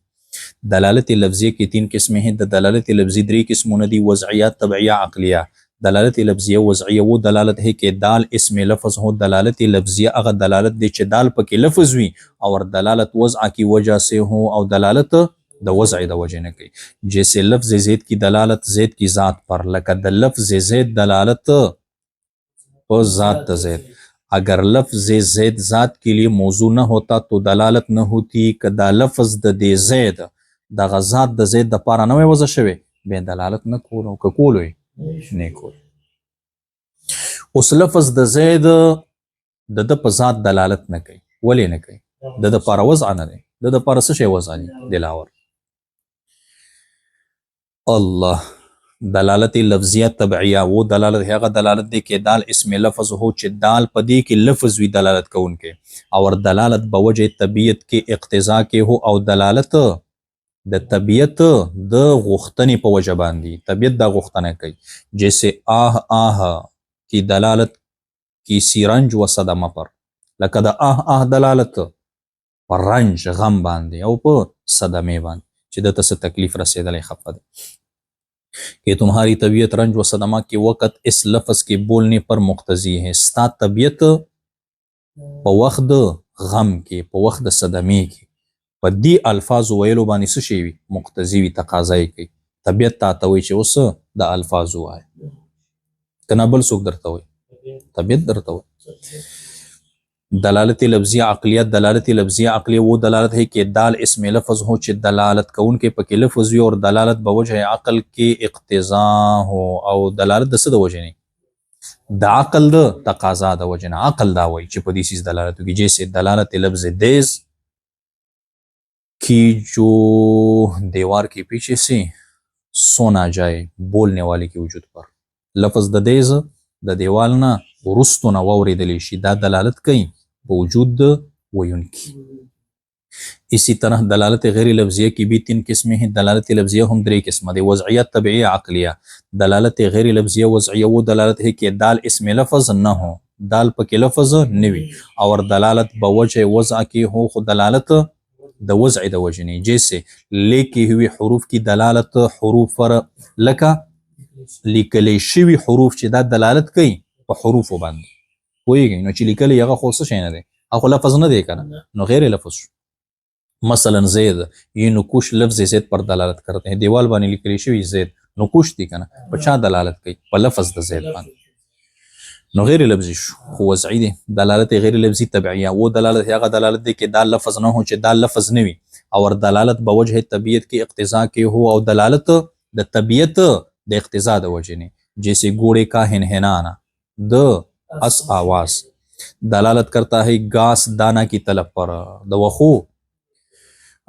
S1: دلالت لفظیه کې 3 قسمیں ہیں. د دلالت لفظی 3 قسمونه دي. وضعیه طبعیه عقلیه. دلالت لفظیه وضعیه وہ دلالت ہے کہ دال اسم لفظ ہو. دلالت لفظیه هغه دلالت دی چې دال پکې لفظ وي اور دلالت وضع کی وجہ سے ہو او دلالت د وضع د وجہ نه کوي. جیسے لفظ زید کی دلالت زید کی ذات پر لکه د لفظ زید دلالت په ذات زید. اگر لفظ زید ذات کے لیے موضوع نہ ہوتا تو دلالت نہ ہوتی. کہ دا لفظ د زید دغه ذات د زید د پاره نه وضع شوی بیا دلالت نه کولو. که کولوی نه کول. اوس لفظ د زید د په ذات دلالت نه کوي. ولې نه کوي؟ د پاره وضع نه دی. د پاره څه شی وضع دی؟ دلاور. الله. دلالت لفظیه طبعیه وہ دلالت هغه دلالت دی کہ دال اسم لفظ ہو چې دال پدې کې لفظ وی دلالت کوونکې اور دلالت بوجه طبیعت کې اقتضا کې ہو او دلالت د طبیعت د غوښتنې په وجه باندې طبیعت دا غوښتنه کوي جیسے آه کی دلالت کسی رنج و صدمه پر لکه د آه دلالت پر رنج غم باندې او په صدمه باندې چې دته څه تکلیف رسیدلی خفه ده کہ تمہاری طبیعت رنج و صدمہ کے وقت اس لفظ کے بولنے پر مقتضی ہے ستا طبیعت په وخت د غم کې په وخت د صدمې کې په دې الفاظو ویلو باندې څه شی وي مقتضي وي تقاضا یې کوي طبیعت تا ته وایي چې اوس د الفاظو وایه که نه بل څوک درته وایي طبیعت درته وایي دلالت لفظیہ عقلیہ دلالت لفظیہ عقلیہ وہ دلالت ہے کہ دال اسم لفظ ہو چې دلالت کون کے پکې لفظ وي اور دلالت بوجه عقل کې اقتضا ہو او دلالت د څه د وجه نه د عقل د تقاضا د وجه نه عقل دا وایي چې په دې چیز دلالت وکړي جیسے دلالت لفظ دیز کی جو دیوار کے پیچھے سے سونا جائے بولنے والے کے وجود پر لفظ د دیز د دیوال نه ورستو نه واورېدلی شي دا دلالت کوي په وجود د ویونکي اسی طرح دلالت غیر لفظیہ کی بھی 3 قسمیں ہیں دلالت لفظیہ ہم 3 قسم دے وضعیہ طبعیہ عقلیہ دلالت غیر لفظیہ وضعیہ وہ دلالت ہے کہ دال اسم لفظ نہ ہو دال پکې لفظ نوی اور دلالت بوجه وضع کی ہو خود دلالت د وضع د وجنی جیسے لیکی ہوئی حروف کی دلالت حروف پر لکا لیکلی شوی حروف چې دا دلالت کوي په حروف باندې پوهیږئ نو چې لیکلی هغه خو څه شی نه دی هغه لفظ نه دی کنه نو غیر لفظ شو مثلا زید یہ نقوش لفظ زید پر دلالت کرتے ہیں دیوال باندې لیکلی شوی زید نقوش دی کنه په چا دلالت کوي په لفظ د زید باندې نو غیر لفظی شو خو وضعی دی دلالت غیر لفظی طبعیه وہ دلالت هغه دلالت دی کہ دا لفظ نه هو چې دا لفظ نه وي اور دلالت بوجه طبیعت کی اقتضا کی ہو او دلالت د طبیعت د اقتضا د وجه نه جیسے گھوڑے کا ہنہنانا د اس آواز دلالت کرتا ہے گاس دانا کی طلب پر د وخو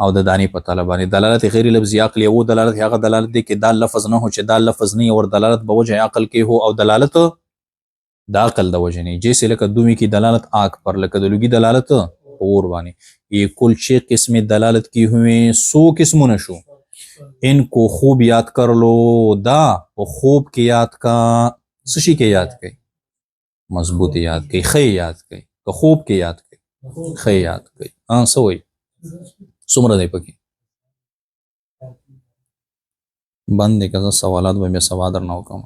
S1: او د دانی په طلب باندې دلالت غیر لفظی عقلی وہ دلالت هغه دلالت دی کہ دا لفظ نه هو چې دا لفظ نه اور دلالت بوجه عقل کی ہو او دلالت د عقل د وجه نه جیسے لکه دومی کی دلالت آنکھ پر لکه د لوگی دلالت اور باندې یہ کل 6 قسم دلالت کی ہوئے 100 قسمونه شو ان کو خوب یاد کر لو دا و خوب کی یاد کا سشی کے یاد کئی مضبوط یاد کئی خی یاد کئی که خوب کی یاد کئی خی یاد کئی سوئی سمرہ دی پکی بند دی کزا سوالات بمی سوا در نو کم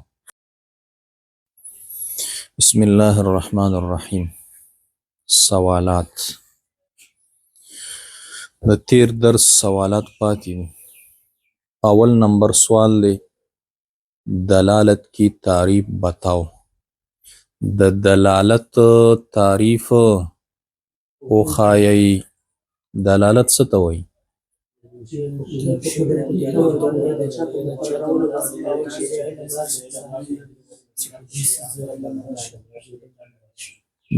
S1: بسم اللہ الرحمن الرحیم سوالات د تیر درس سوالات پاتی اول نمبر سوال دے دلالت کی تعریف بتاؤ د دلالت تعریف وخایي دلالت څه ته وایي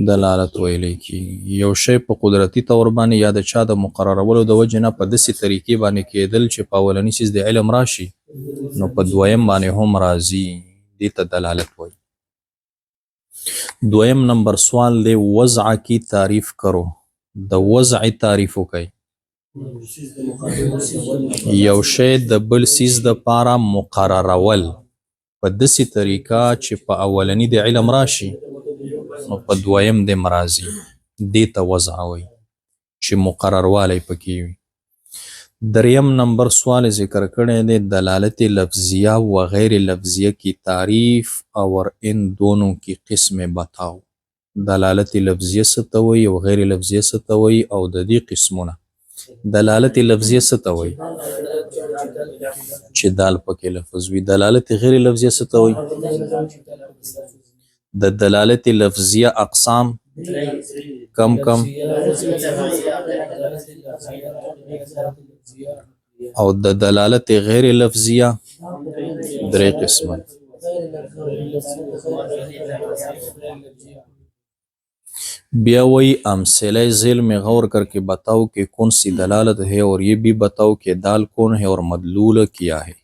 S1: دلالت ویلی کی یو شی په قدرتی طور باندې یا د چا د مقررولو د وجې نه په داسې طریقې باندې کېدل چې په اولني څیز د علم راشي نو په دویم باندې هم راځي دې ته دلالت وایي دویم نمبر سوال دی وضع کی تعریف کرو د وضع تعریف وکړئ یو شی د بل څیز دپاره مقررول په داسې طریقه چې په اولني د علم راشي نو په دویم د مرازي دې ته وضع وایي چې مقرروالی پکې وي دریم نمبر سوال ذکر کړی دی دلالت لفظیہ و غیر لفظیہ کی تعریف اور ان دونوں کی قسم بتاؤ دلالت لفظیہ څه ته وایي او غیر لفظیہ څه ته وایي او د دې قسمونه دلالت لفظیہ څه ته وایي چې دال پکې لفظ وي دلالت غیر لفظیہ څه ته وایي د دلالت لفظیہ اقسام کم او د دلالت غیر لفظیہ 3 قسمه بیا وہی امثلہ ذیل میں غور کر کے بتاؤ کہ کون سی دلالت ہے اور یہ بھی بتاؤ کہ دال کون ہے اور مدلول کیا ہے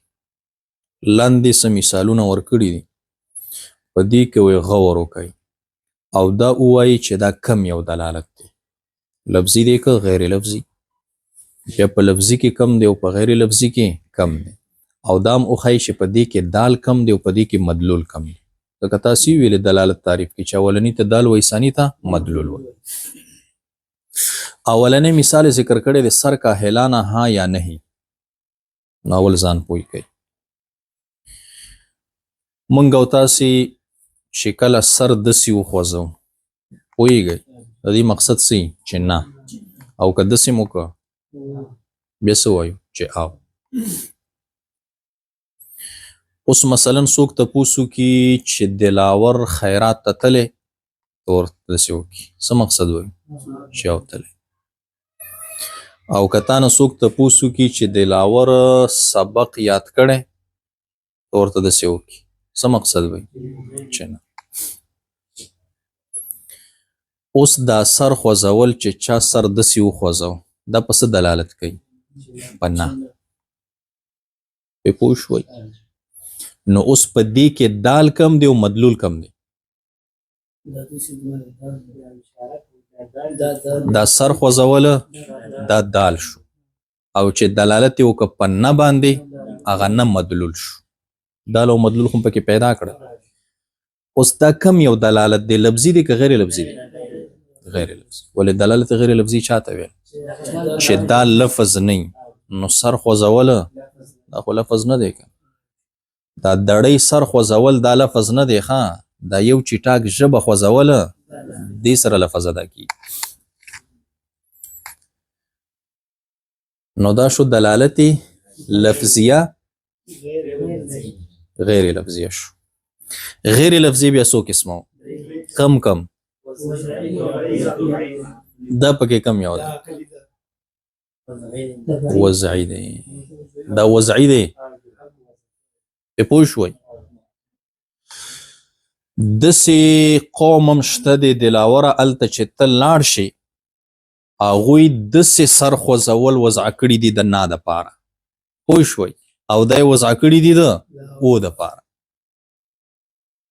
S1: لاندې څه مثالونه ورکړي دي په دې کې وی غور وکړئ او دا ووایي چې دا کم یو دلالت دی لفظي دی که غیر لفظي بیا په لفظي کې کم دی او په غیر لفظي کې کم دی او دام وښایي چې په دې کې دال کم دی او په دې کې مدلول کم دی ځکه تاسو ویلې دلالت تعریف کې چې اولني ته دال وایي ثاني ته مدلول وایي اولنی مثال ذکر کړی د سر کا هلانا ها یا نہیں نو اول ځان پوي کوي مونږ او تاسې چې کله سر داسې وخوځو پوهېږئ د دې مقصد څه چې نه او که داسې مو که بیا څه وایو چې او اوس مثلا څوک تپوس وکړي چې دلاور خیرات ته تللی ورته داسې وکړي څه مقصد وایو چې او تللی او که تا نه څوک تپوس وکړي چې دلاور سبق یاد کړی ورته داسې وکړي څه مقصد وایي چې نه اوس دا سر خوځول چې چا سر داسې وخوځو دا په څه دلالت کوي په نه پې پوه شوئ نو اوس په دې کې دال کم دی او مدلول کم دی دا سر خوځوله دا دال شو او چې دلالت یې وکړه په نه باندې هغه نه مدلول شو دال او مدلول خو پکې پیدا کړه اوس دا کم یو دلالت دی لفظي دی که غیر لفظي دی غیر لفظي ولې دلالت غیر لفظي چاته ویل چې دا لفظ نه نو سر خوځوله دا خو لفظ نه دی که دا دړی سر خوځول دا لفظ نه دی ښه دا یو چټاک ژبه خوځوله دې سره لفظ ادا کیږي نو دا شو دلالت لفظیه غیر لفظیه شو غیر لفظی بیا څو قسمه کم کم دا پکې کم یو دی وضعی دی دا وضعی دی په پوه شوئ داسې قوم هم شته دی دلاوره هلته چې ته لاړ شي هغوی داسې سر خوځول وضع کړي دي د نه دپاره پوه شوئ او دا یې وضع کړي دي د او دپاره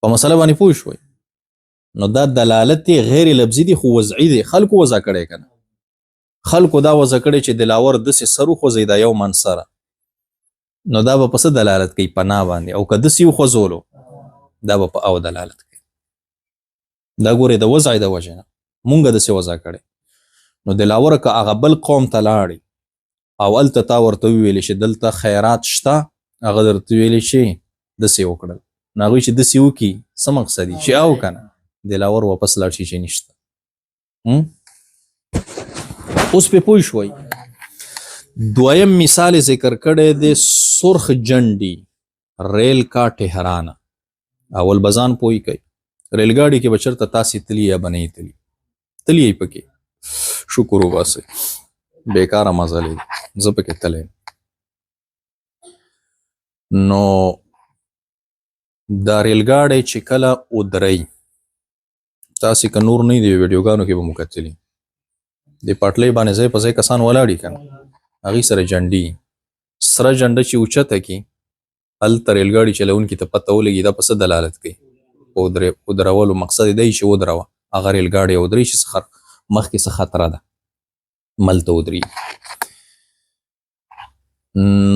S1: په مسله باندې پوه شوئ نو دا دلالت غیر لفظي دی خو وضعي دی خلکو وضع کړی که نه خلکو دا وضع کړی چې دلاور داسې سر وخوځوي دا یو من سره نو دا به په څه دلالت کوي په نه باندې او که داسې وخوځولو دا به په او دلالت کوي دا ګورې د وضع د وجې نه مونږ داسې وضع کړی نو دلاوره که هغه بل قوم ته لاړې او هلته تا ورته وویلې چې دلته خیرات شته هغه درته ویلې چې داسې وکړل نو هغوی چې داسې وکړي څه مقصد یې چې او که نه دلاور واپس لاړ شي چې نشته اوس پې پوه شوئ دویم مثال ذکر کړی دی سرخ جنډي ریل کا ټهرانه اول بزان پوی کوي ریل ګاډي کې به چېرته تاسې تلي یا به نه یې تلي تلي یې پکې شکر وباسئ بیکاره مزلې زه پکې تلی نو دا ریل ګاډی چې کله ودرئ تاسې که نور نه دی ویډیوګانو کې به مو کتلي د پټلۍ باندې ځای په ځای کسان ولاړي که نه هغې سره جنډي سره جنډه چې اوچته کړي هلته ریل ګاډي چلونکي ته پته ولګي دا په څه دلالت کوي په ودرولو مقصد یې دی چې ودروه هغه ریل ګاډی ودرئ چې مخکې څه خطره ده ملته ودرېږي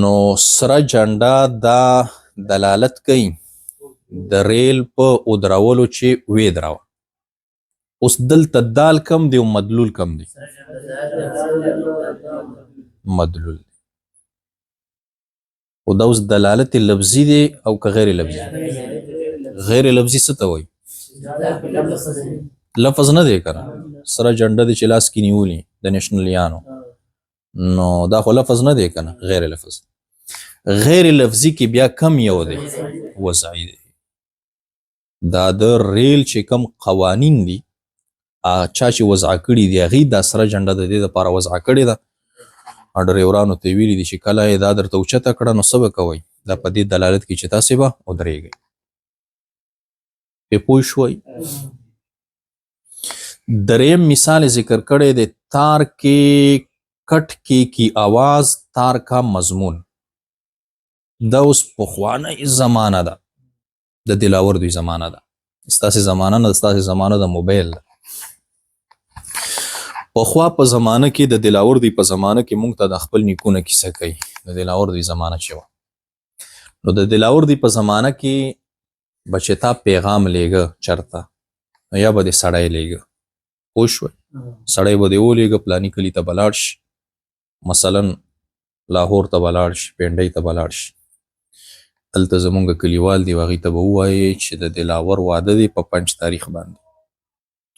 S1: نو سره جنډه دا دلالت کوي د ریل په ودرولو چې ویدروه اوس دلته دال کم دی او مدلول کم دی مدلول دی او دا اوس دلالت لفظي دی او که غیر لفظي غیر لفظي څه ته وایي لفظ نه دی که نه سره جنډه دی چې لاس کې نیولي د نیشنلیانو نو دا خو لفظ نه دی که نه غیر لفظ غیر لفظي کې بیا کم یو دی وضعي دی دا د ریل چې کم قوانین دي چا چې وضع کړي دي هغې دا سره جنډه د دې دپاره وضع کړې ده ډریورانو ته یې ویلي دي چې کله یې دا درته اوچته کړه نو څه به کوئ دا په دې دلالت کوي چې تاسې به ودرېږئ پې پوه شوئ دریم مثال ذکر کړی دی تار کې کټ کې کی آواز تار کا مضمون دا اوس پخوانی زمانه ده د دلاور دوی زمانه ده ستاسې زمانه نه ستاسې زمانه د موبایل ده پخوا په زمانه کې د دلاوردی په زمانه کې مونږ ته د خپل نیکونه کیسه کوي. د دلاوردی زمانه چې وه، نو د دلاوردی په زمانه کې به چې تا پیغام لیږه چرته، نو یا به دې سړی لیږه، پوه شوې، سړی به دې ولیږه پلاني کلي ته به لاړ شي، مثلا لاهور ته به لاړ شي، پنډۍ ته به لاړ شي، هلته زمونږ کلیوال دي هغوی ته به ووایي چې د دلاور واده دی په 5 تاریخ باندې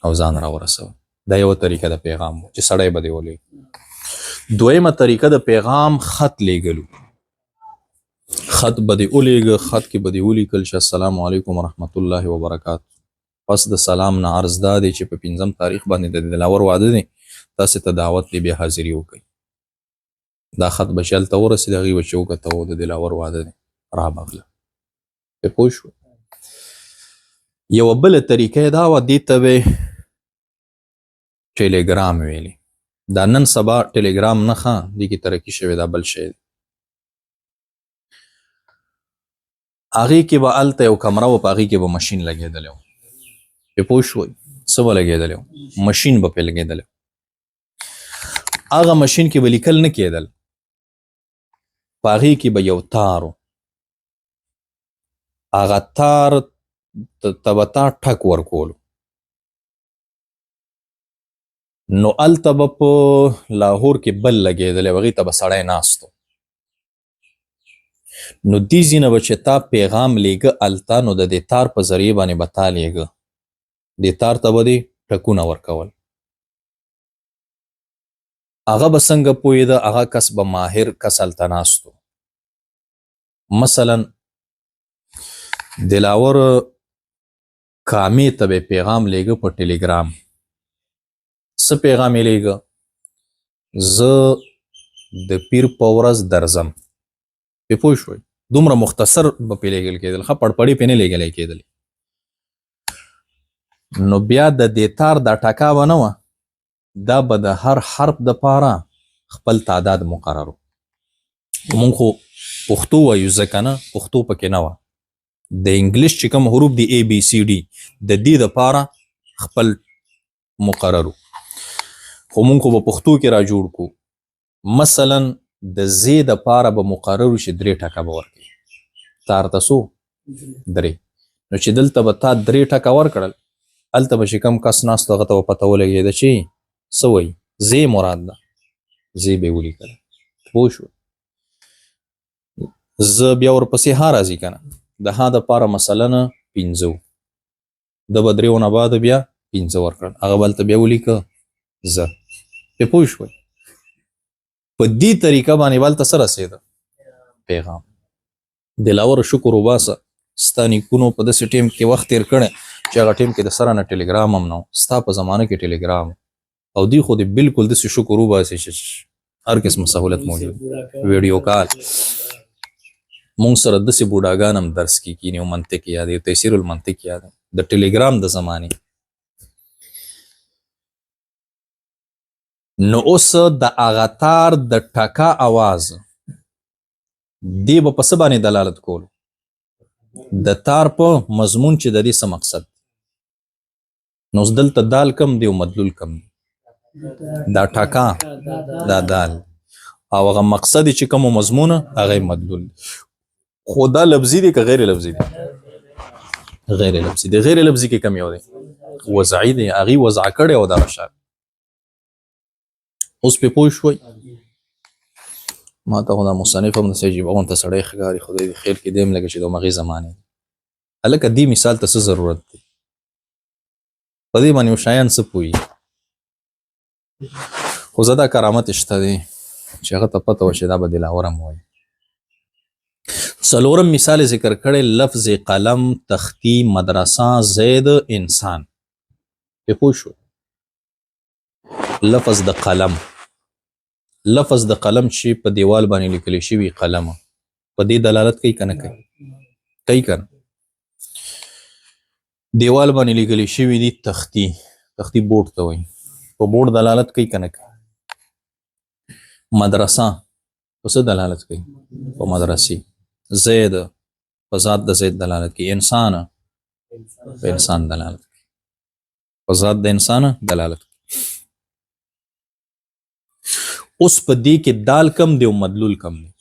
S1: او ځان راورسوه. دا یوه طریقه د پیغام و چې سړی به دې ولیږه. دویمه طریقه د پیغام خط لیږلو. خط به دې ولیږه، خط کې به دې ولیکل چې السلام علیکم ورحمت الله وبرکاتو، پس د سلام نه عرض دا دی چې په 5 تاریخ باندې د دلاور واده دی، تاسې ته دعوت دی، بیا حاضري وکړئ. دا خط به چې هلته ورسېد، هغوی به چې وکته و د دلاور واده دی، رابغله. پرې پوه شوه. یوه بله طریقه یې دا وه، دې ته به ټیلیګرام ویلې. دا نن سبا ټیلیګرام نه ښه، دې کې ترقي شوې، دا بل شی دی. هغې کې به هلته یو کمره وه، په هغې کې به مشین لګېدلی و. پرې پوه شوئ. څه به لګېدلی و؟ مشین به پرې لګېدلی و. هغه مشین کې به لیکل نه کېدل، په هغې کې به یو تار و، هغه تار ته به تا ټک ورکولو، نو هلته به په لاهور کې بل لګېدلی و، هغې ته به سړی ناست و. نو دې ځای نه به چې تا پیغام لیږه هلته، نو د دې تار په ذریعې باندې به تا لیږه، دې تار ته به دې ټکونه ورکول. هغه به څنګه پوهېده؟ هغه کس به ماهر کس هلته ناست و. مثلا دلاور کامې ته به پیغام لیږه په ټیلیګرام. څه پیغام یې لیږه؟ زه د پیر په ورځ درځم. پرې پوه شوئ. دومره مختصر به پرې لیږل کېدل، ښه پړپړې پرې نه لیږلی کېدلې. نو بیا د دې تار دا ټکا به نه وه، دا به د هر حرف دپاره خپل تعداد مقرر و. مونږ خو پښتو وایو ځکه نه، پښتو پکې نه وه. د انګلیش چې کوم حروف دي ABCD، د دې دپاره خپل مقرر و. خو مونږ خو به پښتو کې را جوړ کړو. مثلا د زې دپاره به مقرر و چې 3 ټکه به ورکړي. تار ته څو؟ 3. نو چې دلته به تا 3 ټکه ورکړل، هلته به چې کوم کس ناست هغه ته به پته ولګېده چې څه وایي، زې مراد ده، زې به یې ولیکله. پوه شو. زه بیا ورپسې ها راځي که نه، د ها دپاره مثلا 5 د به 3 نه بعد بیا 5 ورکړل، هغه به هلته بیا ولیکه زه. پرې پوه شوئ. په دې طریقه باندې به هلته څه رسېده؟ پیغام. دلاور شکر وباسه، ستا نیکونو په داسې ټیم کې وخت تېر کړی چې هغه ټیم کې د سره نه ټیلیګرام هم نه و. ستا په زمانه کې ټیلیګرام، او دوی خو دې بلکل داسې شکر وباسي چې هر قسم سهولت موجود. ویډیو کال مونږ سره داسې بوډاګان هم درس کې کینی او منطق یادوي، تیسیر المنطق یادوي د ټیلیګرام د زمانې. نو اوس د هغه تار د ټکا اواز دې به په څه باندې دلالت کولو؟ د تار په مضمون چې د دې څه مقصد. نو اوس دلته دال کم دی او مدلول کم دی، دا ټکا دا دال، او هغه مقصد چې کوم مضمونه هغه مدلول. خو دا لفظي دی که غیر لفظي دی؟ غیر لفظي دی. غیر لفظي کې کم یو دی؟ وضعي دی، هغې وضع کړی او دغه شان. اوس پرې پوه شوئ. ما ته خو دا مصنف هم داسې عجیبه غونته سړی ښکاري، خدای دې خیر کړي، دی هم لکه چې د همغې زمانې. هلکه دې مثال ته څه ضرورت دی؟ په دې باندې شیان څه پوهېږي؟ خو زه دا کرامت شته دی چې هغه ته پته وه چې دا به دلاور هم وایي. څلورم مثال ذکر کړی، لفظ قلم، تختی، مدرسه، زید، انسان. پرې پوه شو. لفظ د قلم، لفظ د قلم چې په دیوال باندې لیکلی شوي قلم، په دې دلالت کوي که نه کوي؟ کوي که نه؟ دیوال باندې لیکلی شوي دي تختی، تختی بورډ ته وایي، په بورډ دلالت کوي که نه کوي؟ مدرسه په څه دلالت کوي؟ په مدرسې. زید په ذات د زید دلالت کوي. انسان په انسان دلالت کوي، په ذات د انسان دلالت کوي. اوس په دې کې دال کم دی او مدلول کم دی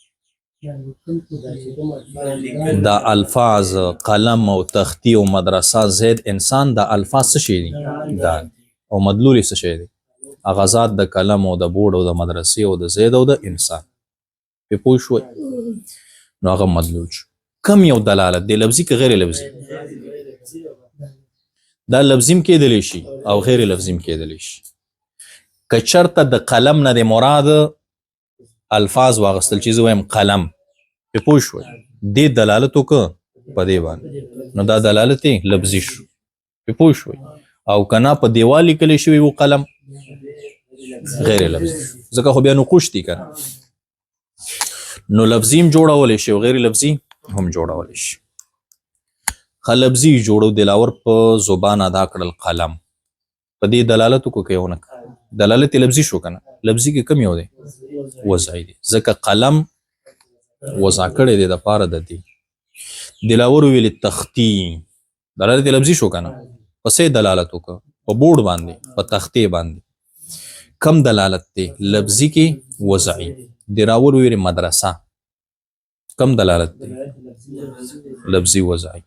S1: دا الفاظ قلم او تختی او مدرسه زید انسان دا الفاظ څه شي دي دال او مدلول څه شي دي هغه ذات د قلم او د بورډ او د مدرسې او د زید او د انسان په پوه شوي نو هغه مدلول شو کم یو دلالت دی لفظي که غیر لفظي دا لفظیم کېدلی شي او غیر لفظیم کېدلی شي که چرته د قلم نه د مراد الفاظ واغستل چې زه وایم قلم په پوه شوي دې دلالت وکړه په دې باندې نو دا دلالت یې لفظي شو په پوه شوي او که نه په دیوال لیکلی شوی و قلم غیر لفظي ځکه خو بیا نقوش دي که نو لفظي هم جوړولی شي او غیر لفظي هم جوړولی شي ښه لفظي جوړو دلاور په زبان ادا کړل قلم په دې دلالت وکړو که یو نه دلالت یې لفظي شو که نه لفظي کې کم یو دی وضعي دی ځکه قلم وضع کړی دی دپاره د دې دلاور ویلې تختي دلالت یې لفظي شو که نه په څه دلالت وکړه په بورډ باندې په تختې باندې کم دلالت دی لفظي کې وضعي دراور ویلې مدرسه کم دلالت دی لفظي وضعي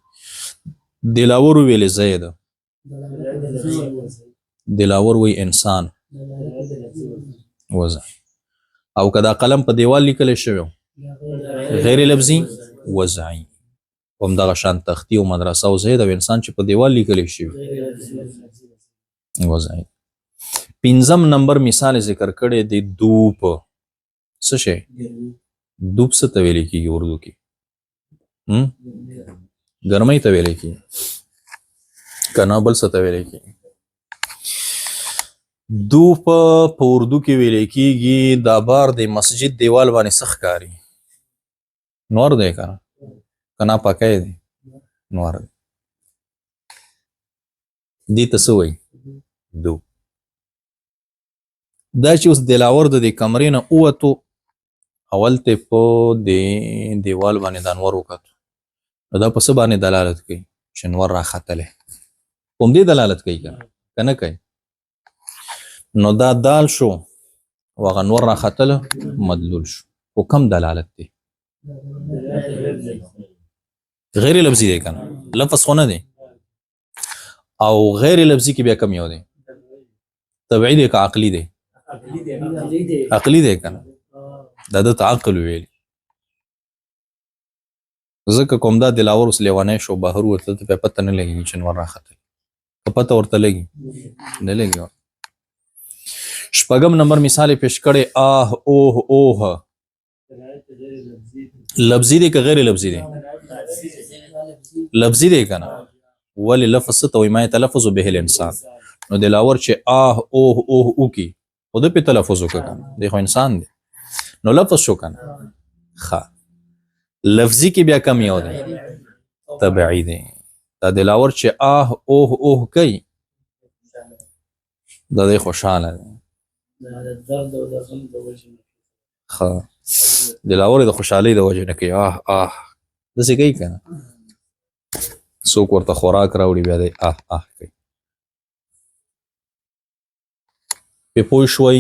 S1: دلاور ویلې زید دلاور وی انسان وضعي او که دا قلم په دیوال لیکلی شوی غیر لفظي وضعي همدغه شان تختی او مدرسه او زید او انسان چې په دیوال لیکلی شوی وضعي پنځم نمبر مثال ذکر کړی دی دوپ څه شی دوپ څه ته ویلی کېږي اردو کې ګرمۍ ته ویلی کېږي که نه بل څه ته ویلی کېږي دوپ په اردو کې ویلی کېږي دا بار د مسجد دیوال باندې څه ښکاري نور دی که نه که نه پکی دی نور دی دې ته څه وایي دوپ دا چې اوس دلاور د دې کمرې نه ووتو اول ته په دې دیوال باندې د انور وکتو نو دا په څه باندې دلالت کوي چې انور راختلی په همدې دلالت کوي که نه کوي نو دا دال شو او هغه نور راختله مدلول شو خو کم دلالت دی غیر لفظي دی که نه لفظ خو نه دی او غیر لفظي کې بیا کم یو دی طبعي دی که عقلي دی عقلي دی که نه دا ده ته عقل ویلي ځکه کوم دا دلاور اوس لیونی شو بهر ورتله ته بیا پته نه لګېږي چې نور راختلی که پته ورته لګي نه لګي شپږم نمبر مثال پیش کړی آه اوه اوه لفظي دی که غیر لفظي دی لفظي دی که نه ولې لفظ څه ته وایي ما یتلفظ به الانسان نو دلاور چې آه اوه اوه وکړي خو ده پې تلفظ وکړه که نه دی خو انسان دی نو لفظ شو که نه ښه لفظي کې بیا کم یو دی طبعي دی دا دلاور چې آه اوه اوه کوي دا دی خوشحاله دی ښه دلاور د خوشحالۍ د وجې نه کوي آه آه داسې کوي که نه څوک ورته خوراک راوړي بیا دی آه آه کوي پې پوه شوئ